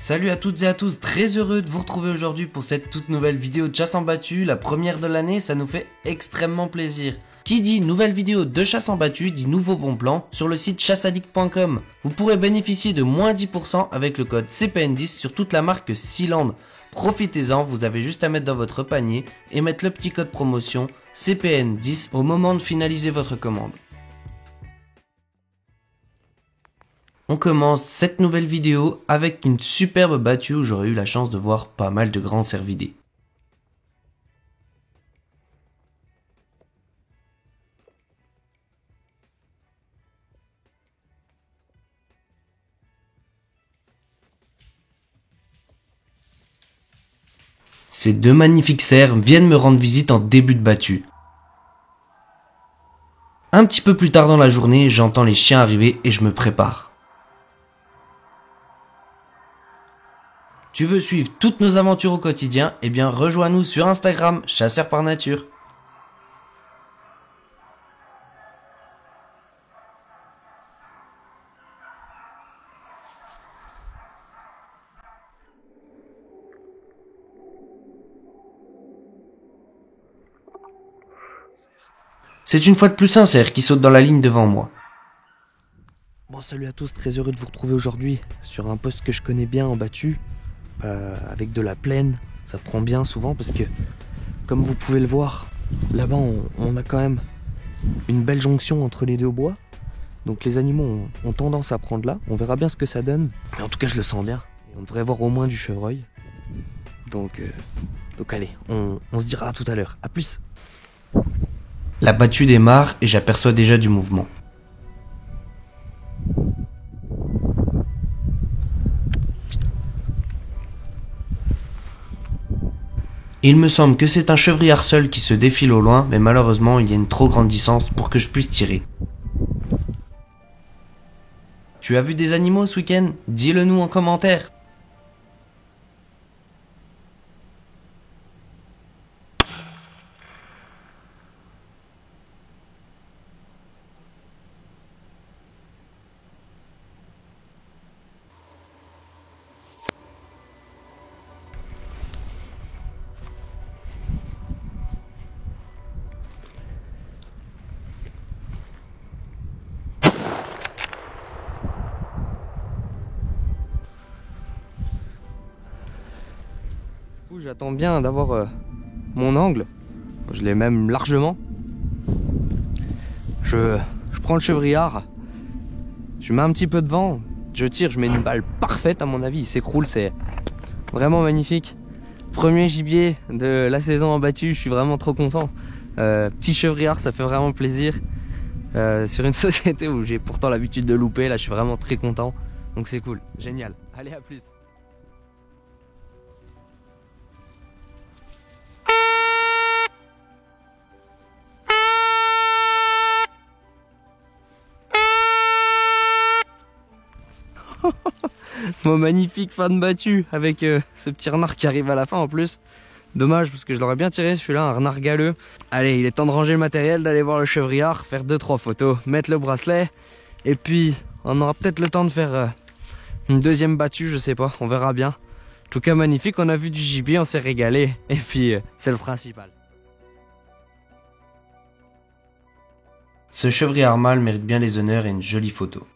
Salut à toutes et à tous, très heureux de vous retrouver aujourd'hui pour cette toute nouvelle vidéo de chasse en battu, la première de l'année, ça nous fait extrêmement plaisir. Qui dit nouvelle vidéo de chasse en battu dit nouveau bon plan sur le site chasseaddict.com. Vous pourrez bénéficier de moins 10% avec le code CPN10 sur toute la marque Sealand. Profitez-en, vous avez juste à mettre dans votre panier et mettre le petit code promotion CPN10 au moment de finaliser votre commande. On commence cette nouvelle vidéo avec une superbe battue où j'aurais eu la chance de voir pas mal de grands cervidés. Ces deux magnifiques cerfs viennent me rendre visite en début de battue. Un petit peu plus tard dans la journée, j'entends les chiens arriver et je me prépare. Tu veux suivre toutes nos aventures au quotidien? Eh bien rejoins-nous sur Instagram, Chasseur par Nature. C'est une fois de plus un cerf qui saute dans la ligne devant moi. Bon, salut à tous, très heureux de vous retrouver aujourd'hui sur un poste que je connais bien en battu, avec de la plaine. Ça prend bien souvent parce que, comme vous pouvez le voir, là-bas on a quand même une belle jonction entre les deux bois. Donc les animaux ont tendance à prendre là. On verra bien ce que ça donne. Mais en tout cas, je le sens bien. Et on devrait voir au moins du chevreuil. Donc allez, on se dira à tout à l'heure. A plus. La battue démarre et j'aperçois déjà du mouvement. Il me semble que c'est un chevrillard seul qui se défile au loin, mais malheureusement il y a une trop grande distance pour que je puisse tirer. Tu as vu des animaux ce week-end? Dis-le nous en commentaire. J'attends bien d'avoir mon angle. Je l'ai même largement. Je prends le chevrillard, je mets un petit peu de vent, je tire, je mets une balle parfaite à mon avis, il s'écroule, c'est vraiment magnifique. Premier gibier de la saison en battu, je suis vraiment trop content. Petit chevrillard, ça fait vraiment plaisir. Sur une société où j'ai pourtant l'habitude de louper, là je suis vraiment très content. Donc c'est cool, génial. Allez, à plus. Mon magnifique fan battu avec ce petit renard qui arrive à la fin en plus. Dommage parce que je l'aurais bien tiré celui-là, un renard galeux. Allez, il est temps de ranger le matériel, d'aller voir le chevrillard, faire 2-3 photos, mettre le bracelet. Et puis on aura peut-être le temps de faire une deuxième battue, je sais pas, on verra bien. En tout cas magnifique, on a vu du gibier, on s'est régalé. Et puis c'est le principal. Ce chevrillard mâle mérite bien les honneurs et une jolie photo.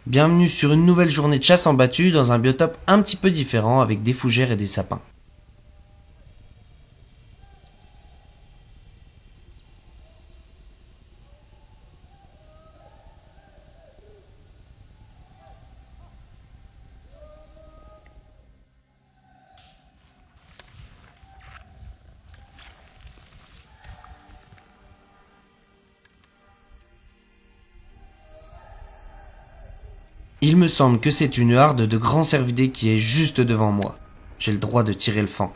Bienvenue sur une nouvelle journée de chasse en battu dans un biotope un petit peu différent avec des fougères et des sapins. Il me semble que c'est une harde de grands cervidés qui est juste devant moi. J'ai le droit de tirer le fan.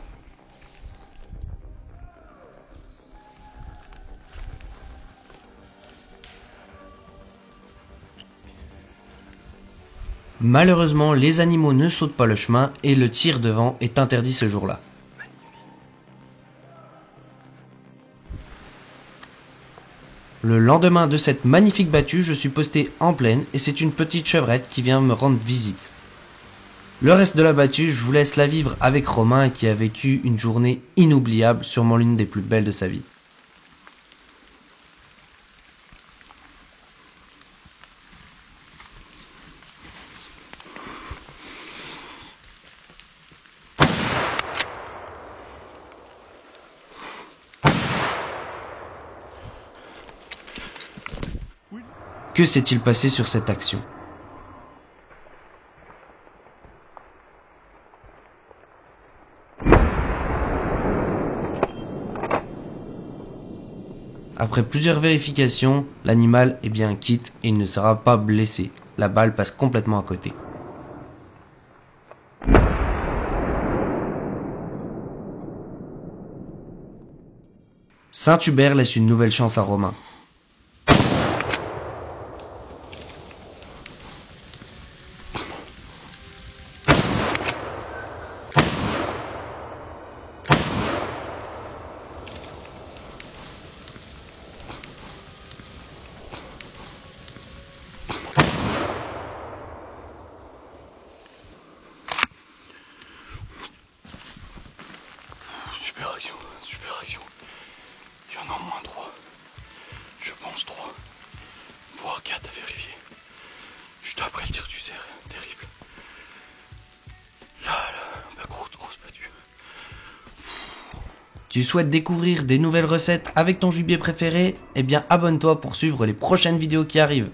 Malheureusement, les animaux ne sautent pas le chemin et le tir devant est interdit ce jour-là. Le lendemain de cette magnifique battue, je suis posté en plaine et c'est une petite chevrette qui vient me rendre visite. Le reste de la battue, je vous laisse la vivre avec Romain qui a vécu une journée inoubliable, sûrement l'une des plus belles de sa vie. Que s'est-il passé sur cette action ? Après plusieurs vérifications, l'animal est bien quitte et il ne sera pas blessé. La balle passe complètement à côté. Saint-Hubert laisse une nouvelle chance à Romain. Super action. Il y en a au moins 3. Je pense 3. Voire 4 à vérifier. Juste après le tir du cerf. Terrible. Là, grosse battue. Tu souhaites découvrir des nouvelles recettes avec ton gibier préféré ? Eh bien abonne-toi pour suivre les prochaines vidéos qui arrivent.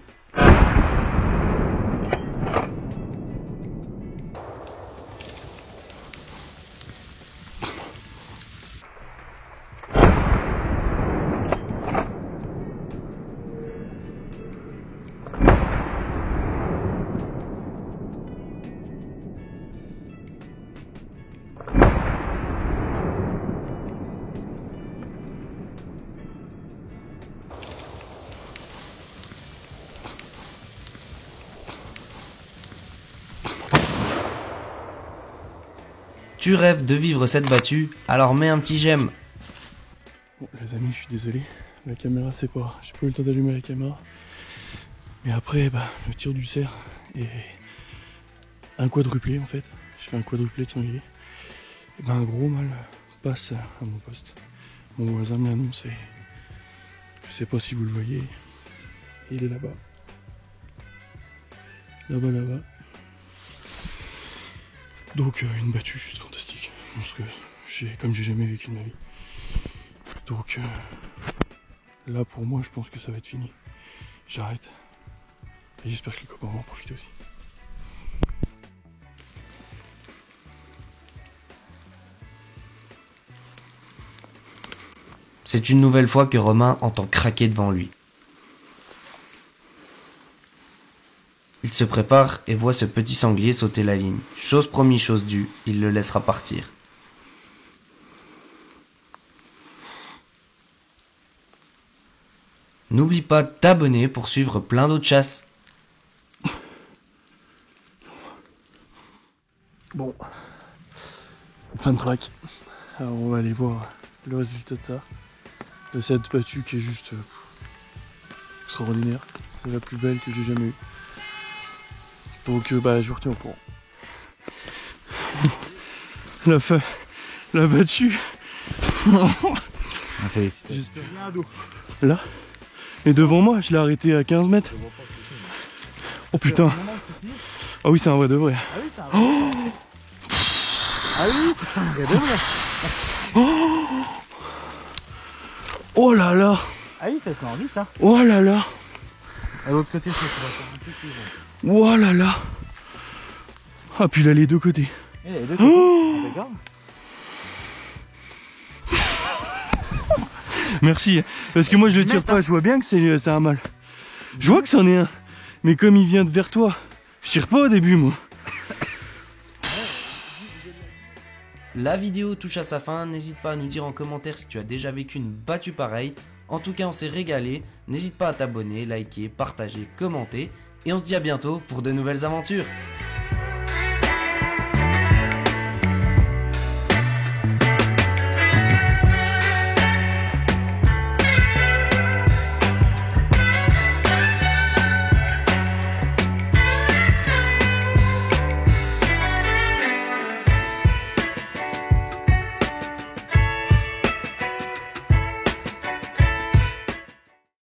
Tu rêves de vivre cette battue, alors mets un petit j'aime. Bon, les amis, je suis désolé. La caméra, c'est pas. J'ai pas eu le temps d'allumer la caméra. Mais après, le tir du cerf est un quadruplé en fait. Je fais un quadruplé de sanglier. Et un gros mâle passe à mon poste. Mon voisin me l'a annoncé. Je sais pas si vous le voyez. Il est là-bas. Là-bas. Donc une battue juste fantastique. Parce que comme j'ai jamais vécu de ma vie. Donc là pour moi je pense que ça va être fini. J'arrête. Et j'espère que les copains vont en profiter aussi. C'est une nouvelle fois que Romain entend craquer devant lui. Il se prépare et voit ce petit sanglier sauter la ligne. Chose promis, chose due, il le laissera partir. N'oublie pas de t'abonner pour suivre plein d'autres chasses. Bon, fin de track. Alors on va aller voir le résultat de ça. De cette battue qui est juste extraordinaire. C'est la plus belle que j'ai jamais eue. Donc je vous retiens au courant. La battue. J'espère qu'il y a un dos. Là. Et devant moi, je l'ai arrêté à 15 mètres. Oh putain. Ah oui, c'est un vrai de vrai. Ah oui, c'est un vrai. Ah oui, c'est un vrai de vrai. Oh là là. Ah oui, ça envie ça. Oh là là. À l'autre côté, ça va faire un peu plus. Oh là là. Ah puis là les deux côtés. Et les deux côtés. Oh, d'accord. Merci. Parce que moi je le tire pas, je vois bien que c'est un mâle. Je vois que c'en est un. Mais comme il vient de vers toi, je tire pas au début moi. La vidéo touche à sa fin, n'hésite pas à nous dire en commentaire si tu as déjà vécu une battue pareille. En tout cas on s'est régalé, n'hésite pas à t'abonner, liker, partager, commenter. Et on se dit à bientôt pour de nouvelles aventures.